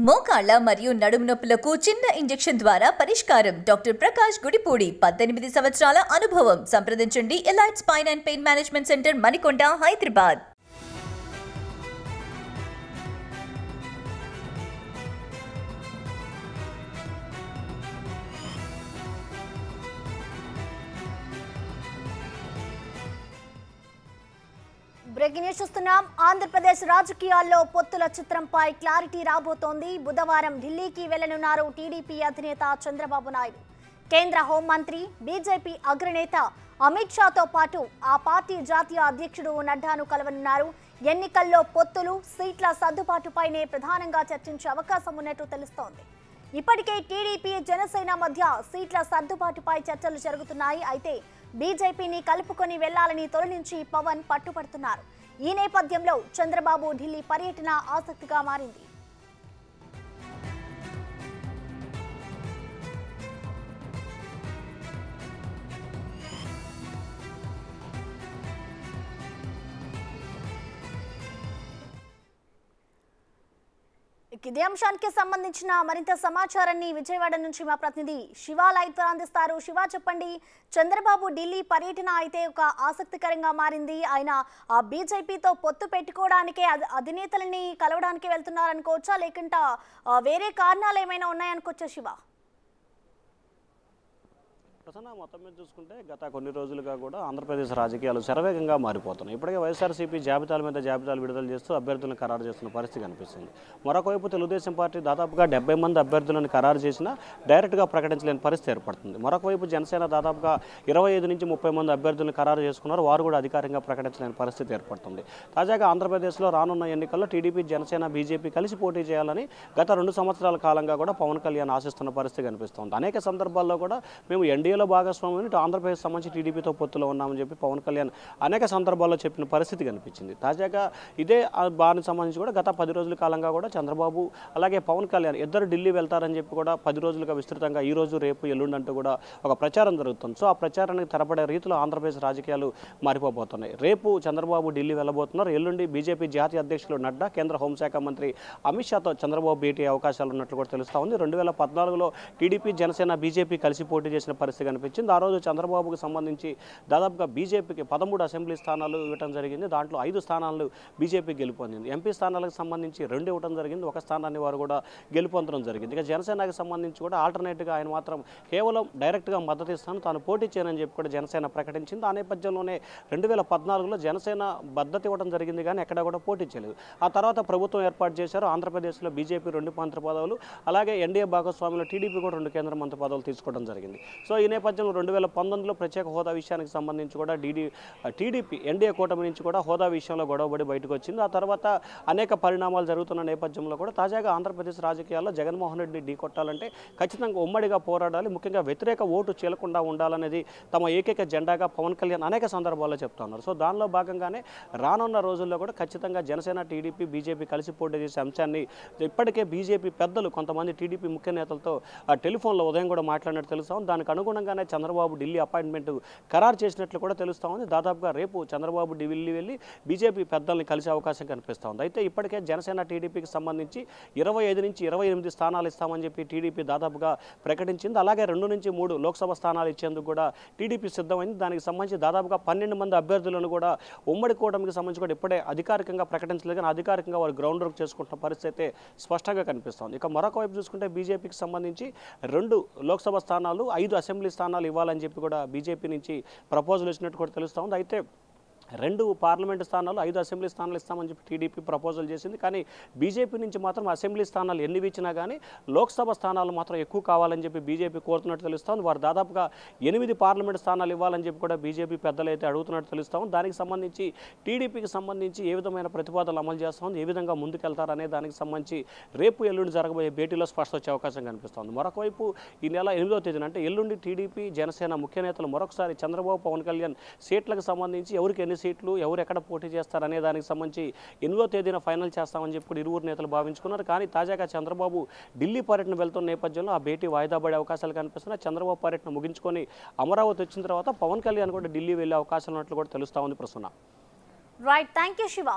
మోకాళ్ళ మరియు నడుము నొప్పులకు చిన్న ఇంజెక్షన్ ద్వారా పరిష్కారం. డాక్టర్ ప్రకాష్ గుడిపూడి 18 సంవత్సరాల అనుభవం. సంప్రదించండి elite spine and pain management centre, Manikonda, Hyderabad. Breaking news చూస్తున్నాం. ఆంధ్రప్రదేశ్ రాజకీయాల్లో పొత్తుల చిత్రంపై క్లారిటీ రాబోతోంది. బుధవారం ఢిల్లీకి వెళ్లనున్నారు టీడీపీ అధినేత చంద్రబాబు నాయుడు. కేంద్ర హోంమంత్రి, బీజేపీ అగ్రనేత అమిత్ షాతో పాటు ఆ పార్టీ జాతీయ అధ్యక్షుడు నడ్డాను కలవనున్నారు. ఎన్నికల్లో పొత్తులు, సీట్ల సర్దుబాటుపైనే ప్రధానంగా చర్చించే అవకాశం ఉన్నట్టు తెలుస్తోంది. ఇప్పటికే టీడీపీ, జనసేన మధ్య సీట్ల సర్దుబాటుపై చర్చలు జరుగుతున్నాయి. అయితే బీజేపీని కలుపుకొని వెళ్లాలని తొలి నుంచి పవన్ పట్టుపడుతున్నారు. ఈ నేపథ్యంలో చంద్రబాబు ఢిల్లీ పర్యటన ఆసక్తిగా మారింది. ఇదే అంశానికి సంబంధించిన మరింత సమాచారాన్ని విజయవాడ నుంచి మా ప్రతినిధి శివ లైవ్ అందిస్తారు. శివ, చెప్పండి. చంద్రబాబు ఢిల్లీ పర్యటన అయితే ఒక ఆసక్తికరంగా మారింది. ఆయన బీజేపీతో పొత్తు పెట్టుకోవడానికే అధినేతలని కలవడానికి వెళ్తున్నారనుకోవచ్చా, లేకుంటే వేరే కారణాలు ఏమైనా ఉన్నాయనుకోవచ్చా శివ? ప్రసన్న, మొత్తం మీద చూసుకుంటే గత కొన్ని రోజులుగా కూడా ఆంధ్రప్రదేశ్ రాజకీయాలు శరవేగంగా మారిపోతున్నాయి. ఇప్పటికే వైఎస్ఆర్సీపీ జాబితాల మీద జాబితాలు విడుదల చేస్తూ అభ్యర్థులను ఖరారు చేస్తున్న పరిస్థితి కనిపిస్తుంది. మరొకవైపు తెలుగుదేశం పార్టీ దాదాపుగా 70 మంది అభ్యర్థులను ఖరారు చేసినా డైరెక్ట్గా ప్రకటించలేని పరిస్థితి ఏర్పడుతుంది. మరొకవైపు జనసేన దాదాపుగా 25 నుంచి 30 మంది అభ్యర్థులను ఖరారు చేసుకున్నారు. వారు కూడా అధికారికంగా ప్రకటించలేని పరిస్థితి ఏర్పడుతుంది. తాజాగా ఆంధ్రప్రదేశ్లో రానున్న ఎన్నికల్లో టీడీపీ, జనసేన, బీజేపీ కలిసి పోటీ చేయాలని గత 2 సంవత్సరాల కాలంగా కూడా పవన్ కళ్యాణ్ ఆశిస్తున్న పరిస్థితి కనిపిస్తుంది. అనేక సందర్భాల్లో కూడా మేము ఎన్డీఏలో భాగస్వామ్యం ఆంధ్రప్రదేశ్ సంబంధించి టీడీపీతో పొత్తులో ఉన్నామని చెప్పి పవన్ కళ్యాణ్ అనేక సందర్భాల్లో చెప్పిన పరిస్థితి కనిపించింది. తాజాగా ఇదే దానికి సంబంధించి కూడా గత 10 రోజుల కాలంగా కూడా చంద్రబాబు అలాగే పవన్ కళ్యాణ్ ఇద్దరు ఢిల్లీ వెళ్తారని చెప్పి కూడా 10 రోజులుగా విస్తృతంగా ఈ రోజు, రేపు, ఎల్లుండి అంటూ కూడా ఒక ప్రచారం జరుగుతుంది. సో ఆ ప్రచారానికి తెరపడే రీతిలో ఆంధ్రప్రదేశ్ రాజకీయాలు మారిపోబోతున్నాయి. రేపు చంద్రబాబు ఢిల్లీ వెళ్ళబోతున్నారు. ఎల్లుండి బీజేపీ జాతీయ అధ్యక్షులు నడ్డా, కేంద్ర హోంశాఖ మంత్రి అమిత్ షాతో చంద్రబాబు భేటీ అవకాశాలు ఉన్నట్లు కూడా తెలుస్తూ ఉంది. 2014లో టీడీపీ, జనసేన, బీజేపీ కలిసి పోటీ చేసిన పరిస్థితి కనిపించింది. ఆ రోజు చంద్రబాబుకు సంబంధించి దాదాపుగా బీజేపీకి 13 అసెంబ్లీ స్థానాలు ఇవ్వడం జరిగింది. దాంట్లో 5 స్థానాలు బీజేపీ గెలుపొందింది. ఎంపీ స్థానాలకు సంబంధించి 2 ఇవ్వడం జరిగింది. ఒక స్థానాన్ని వారు కూడా గెలుపొందడం జరిగింది. ఇక జనసేనకు సంబంధించి కూడా ఆల్టర్నేట్గా ఆయన మాత్రం కేవలం డైరెక్ట్గా మద్దతు ఇస్తాను, తాను పోటీ చేయనని చెప్పి కూడా జనసేన ప్రకటించింది. ఆ నేపథ్యంలోనే 2014లో జనసేన మద్దతు ఇవ్వడం జరిగింది, కానీ ఎక్కడా కూడా పోటీ చేయలేదు. ఆ తర్వాత ప్రభుత్వం ఏర్పాటు చేశారు. ఆంధ్రప్రదేశ్లో బీజేపీ 2 మంత్రి పదవులు, అలాగే ఎన్డీఏ భాగస్వామ్యంలో టీడీపీ కూడా 2 కేంద్ర మంత్రి పదవులు తీసుకోవడం జరిగింది. సో ఈ నేపథ్యంలో 2019లో ప్రత్యేక హోదా విషయానికి సంబంధించి కూడా టీడీపీ ఎన్డీఏ కూటమి నుంచి కూడా హోదా విషయంలో గొడవబడి బయటకు వచ్చింది. ఆ తర్వాత అనేక పరిణామాలు జరుగుతున్న నేపథ్యంలో కూడా తాజాగా ఆంధ్రప్రదేశ్ రాజకీయాల్లో జగన్మోహన్ రెడ్డిని ఢీకొట్టాలంటే ఖచ్చితంగా ఉమ్మడిగా పోరాడాలి, ముఖ్యంగా వ్యతిరేక ఓటు చీలకుండా ఉండాలనేది తమ ఏకైక జెండాగా పవన్ కళ్యాణ్ అనేక సందర్భాల్లో చెప్తున్నారు. సో దానిలో భాగంగానే రానున్న రోజుల్లో కూడా ఖచ్చితంగా జనసేన, టీడీపీ, బీజేపీ కలిసి పోటీ చేసే అంశాన్ని ఇప్పటికే బీజేపీ పెద్దలు కొంతమంది టీడీపీ ముఖ్య నేతలతో టెలిఫోన్లో ఉదయం కూడా మాట్లాడినట్టు తెలుస్తాం. దానికి అనుగుణంగానే చంద్రబాబు ఢిల్లీ అపాయింట్మెంట్ ఖరారు చేసినట్లు కూడా తెలుస్తూ ఉంది. దాదాపుగా రేపు చంద్రబాబు ఢిల్లీ వెళ్ళి బీజేపీ పెద్దల్ని కలిసే అవకాశం కనిపిస్తూ ఉంది. అయితే ఇప్పటికే జనసేన, టీడీపీకి సంబంధించి 25 నుంచి 28 స్థానాలు ఇస్తామని చెప్పి టీడీపీ దాదాపుగా ప్రకటించింది. అలాగే 2 నుంచి 3 లోక్సభ స్థానాలు ఇచ్చేందుకు కూడా టీడీపీ సిద్ధమైంది. దానికి సంబంధించి దాదాపుగా 12 మంది అభ్యర్థులను కూడా ఉమ్మడి కూటమికి సంబంధించి కూడా ఇప్పుడే అధికారికంగా ప్రకటించలేదు, కానీ అధికారికంగా వారు గ్రౌండ్ వర్క్ చేసుకుంటున్న పరిస్థితి అయితే స్పష్టంగా కనిపిస్తోంది. ఇక మరొక వైపు చూసుకుంటే బీజేపీకి సంబంధించి 2 లోక్సభ స్థానాలు, 5 అసెంబ్లీ స్థానాలు ఇవ్వాలని చెప్పి కూడా బీజేపీ నుంచి ప్రపోజల్ ఇచ్చినట్టు కూడా తెలుస్తూ ఉంది. అయితే 2 పార్లమెంటు స్థానాలు, 5 అసెంబ్లీ స్థానాలు ఇస్తామని చెప్పి టీడీపీ ప్రపోజల్ చేసింది. కానీ బీజేపీ నుంచి మాత్రం అసెంబ్లీ స్థానాలు ఎన్ని ఇచ్చినా కానీ లోక్సభ స్థానాలు మాత్రం ఎక్కువ కావాలని చెప్పి బీజేపీ కోరుతున్నట్టు తెలుస్తోంది. వారు దాదాపుగా 8 పార్లమెంటు స్థానాలు ఇవ్వాలని చెప్పి కూడా బీజేపీ పెద్దలు అయితే అడుగుతున్నట్టు తెలుస్తాం. దానికి సంబంధించి టీడీపీకి సంబంధించి ఏ విధమైన ప్రతిపాదనలు అమలు చేస్తుంది, ఏ విధంగా ముందుకెళ్తారనే దానికి సంబంధించి రేపు, ఎల్లుండి జరగబోయే భేటీలో స్పష్టత వచ్చే అవకాశం కనిపిస్తోంది. మరొకవైపు ఈ నెల 8వ తేదీన అంటే ఎల్లుండి టీడీపీ, జనసేన ముఖ్య నేతలు మరొకసారి చంద్రబాబు, పవన్ కళ్యాణ్ సీట్లకు సంబంధించి ఎవరికి ఎన్ని సీట్లు, ఎవరు ఎక్కడ పోటీ చేస్తారనే దానికి సంబంధించి 8వ తేదీన ఫైనల్ చేస్తామని చెప్పి కూడా ఇరువురు నేతలు భావించుకున్నారు. కానీ తాజాగా చంద్రబాబు ఢిల్లీ పర్యటన వెళ్తున్న నేపథ్యంలో ఆ భేటీ వాయిదా పడే అవకాశాలు కనిపిస్తున్నాయి. చంద్రబాబు పర్యటన ముగించుకొని అమరావతి వచ్చిన తర్వాత పవన్ కళ్యాణ్ కూడా ఢిల్లీ వెళ్ళే అవకాశాలు ఉన్నట్లు కూడా తెలుస్తూ ఉంది. Prasanna. Right, thank you Shiva.